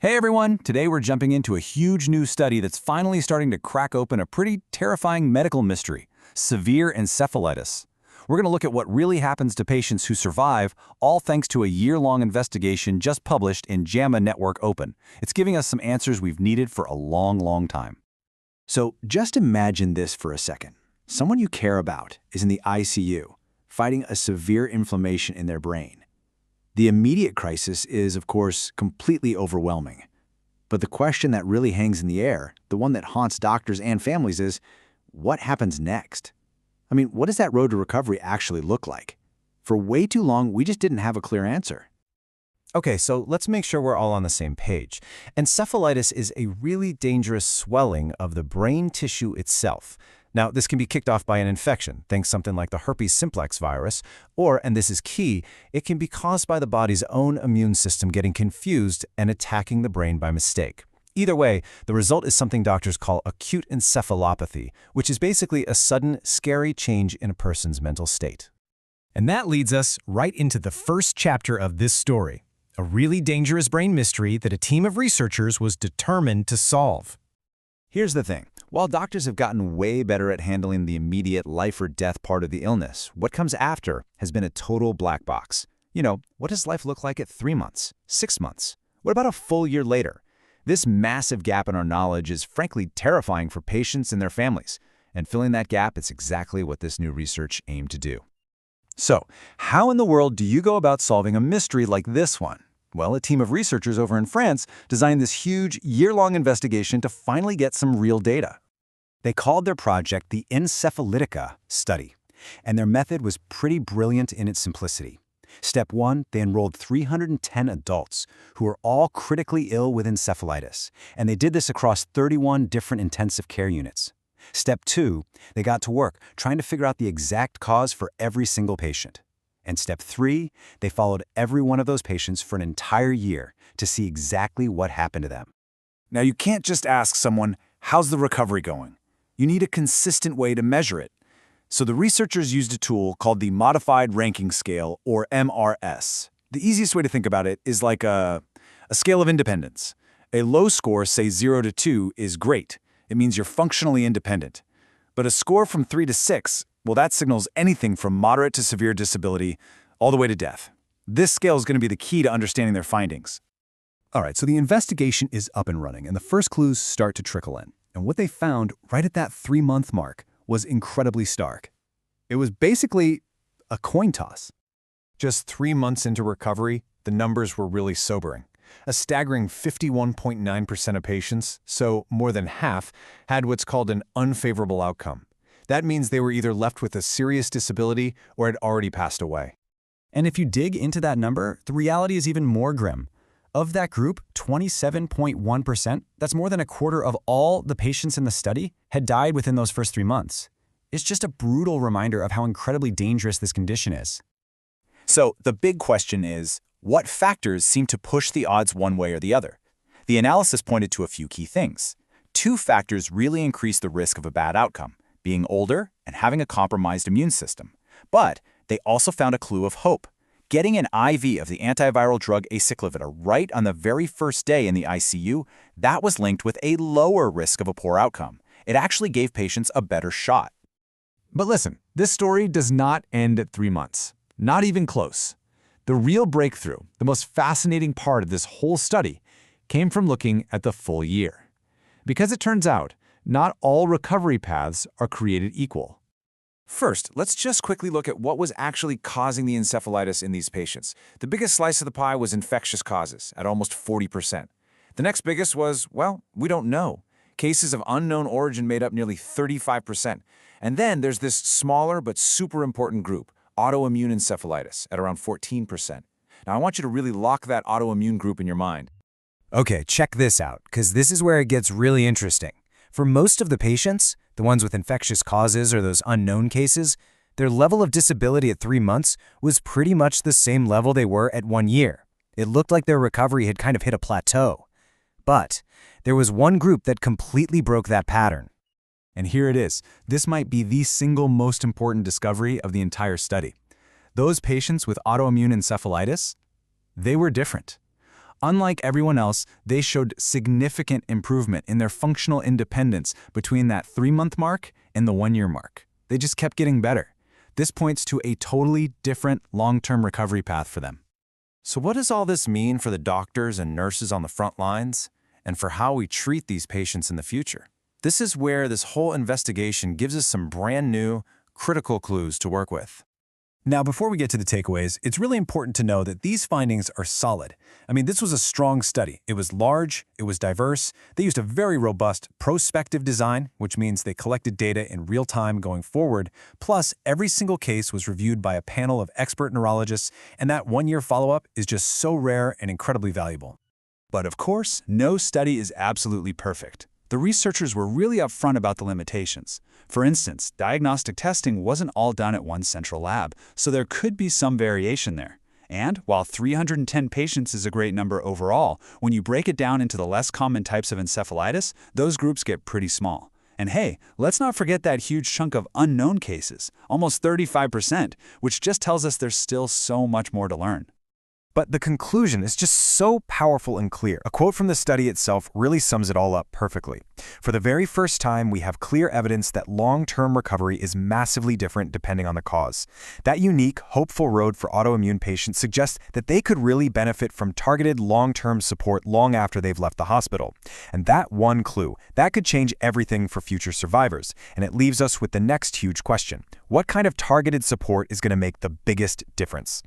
Hey everyone! Today we're jumping into a huge new study that's finally starting to crack open a pretty terrifying medical mystery: severe encephalitis. We're going to look at what really happens to patients who survive, all thanks to a year-long investigation just published in JAMA Network Open. It's giving us some answers we've needed for a long time. So just imagine this for a second. Someone you care about is in the ICU, fighting a severe inflammation in their brain. The immediate crisis is, of course, completely overwhelming. But the question that really hangs in the air, the one that haunts doctors and families, is what happens next? I mean, what does that road to recovery actually look like? For way too long, we just didn't have a clear answer. Okay, so let's make sure we're all on the same page. Encephalitis is a really dangerous swelling of the brain tissue itself. Now, this can be kicked off by an infection, think something like the herpes simplex virus, or, and this is key, it can be caused by the body's own immune system getting confused and attacking the brain by mistake. Either way, the result is something doctors call acute encephalopathy, which is basically a sudden, scary change in a person's mental state. And that leads us right into the first chapter of this story, a really dangerous brain mystery that a team of researchers was determined to solve. Here's the thing. While doctors have gotten way better at handling the immediate life-or-death part of the illness, what comes after has been a total black box. You know, what does life look like at 3 months, 6 months? What about a full year later? This massive gap in our knowledge is frankly terrifying for patients and their families. And filling that gap is exactly what this new research aimed to do. So, how in the world do you go about solving a mystery like this one? Well, a team of researchers over in France designed this huge, year-long investigation to finally get some real data. They called their project the Encephalitica Study, and their method was pretty brilliant in its simplicity. Step 1, they enrolled 310 adults who were all critically ill with encephalitis, and they did this across 31 different intensive care units. Step 2, they got to work trying to figure out the exact cause for every single patient. And step 3, they followed every one of those patients for an entire year to see exactly what happened to them. Now, you can't just ask someone, how's the recovery going? You need a consistent way to measure it. So the researchers used a tool called the Modified Ranking Scale, or MRS. The easiest way to think about it is like a scale of independence. A low score, say 0 to 2, is great. It means you're functionally independent. But a score from 3 to 6, well, that signals anything from moderate to severe disability all the way to death. This scale is going to be the key to understanding their findings. All right, so the investigation is up and running, and the first clues start to trickle in. And what they found right at that 3-month mark was incredibly stark. It was basically a coin toss. Just 3 months into recovery, the numbers were really sobering. A staggering 51.9% of patients, so more than half, had what's called an unfavorable outcome. That means they were either left with a serious disability or had already passed away. And if you dig into that number, the reality is even more grim. Of that group, 27.1%, that's more than a quarter of all the patients in the study, had died within those first 3 months. It's just a brutal reminder of how incredibly dangerous this condition is. So the big question is, what factors seem to push the odds one way or the other? The analysis pointed to a few key things. 2 factors really increase the risk of a bad outcome: being older and having a compromised immune system. But they also found a clue of hope. Getting an IV of the antiviral drug acyclovir right on the very first day in the ICU, that was linked with a lower risk of a poor outcome. It actually gave patients a better shot. But listen, this story does not end at 3 months. Not even close. The real breakthrough, the most fascinating part of this whole study, came from looking at the full year. Because it turns out, not all recovery paths are created equal. First, let's just quickly look at what was actually causing the encephalitis in these patients. The biggest slice of the pie was infectious causes, at almost 40%. The next biggest was, well, we don't know. Cases of unknown origin made up nearly 35%. And then there's this smaller but super important group, autoimmune encephalitis, at around 14%. Now, I want you to really lock that autoimmune group in your mind. Okay, check this out, because this is where it gets really interesting. For most of the patients, the ones with infectious causes or those unknown cases, their level of disability at 3 months was pretty much the same level they were at 1 year. It looked like their recovery had kind of hit a plateau. But there was one group that completely broke that pattern. And here it is. This might be the single most important discovery of the entire study. Those patients with autoimmune encephalitis, they were different. Unlike everyone else, they showed significant improvement in their functional independence between that 3-month mark and the 1-year mark. They just kept getting better. This points to a totally different long-term recovery path for them. So what does all this mean for the doctors and nurses on the front lines, and for how we treat these patients in the future? This is where this whole investigation gives us some brand new, critical clues to work with. Now, before we get to the takeaways, it's really important to know that these findings are solid. I mean, this was a strong study. It was large, it was diverse. They used a very robust prospective design, which means they collected data in real time going forward. Plus, every single case was reviewed by a panel of expert neurologists, and that 1-year follow-up is just so rare and incredibly valuable. But of course, no study is absolutely perfect. The researchers were really upfront about the limitations. For instance, diagnostic testing wasn't all done at one central lab, so there could be some variation there. And while 310 patients is a great number overall, when you break it down into the less common types of encephalitis, those groups get pretty small. And hey, let's not forget that huge chunk of unknown cases, almost 35%, which just tells us there's still so much more to learn. But the conclusion is just so powerful and clear. A quote from the study itself really sums it all up perfectly. For the very first time, we have clear evidence that long-term recovery is massively different depending on the cause. That unique, hopeful road for autoimmune patients suggests that they could really benefit from targeted long-term support long after they've left the hospital. And that one clue, that could change everything for future survivors. And it leaves us with the next huge question. What kind of targeted support is going to make the biggest difference?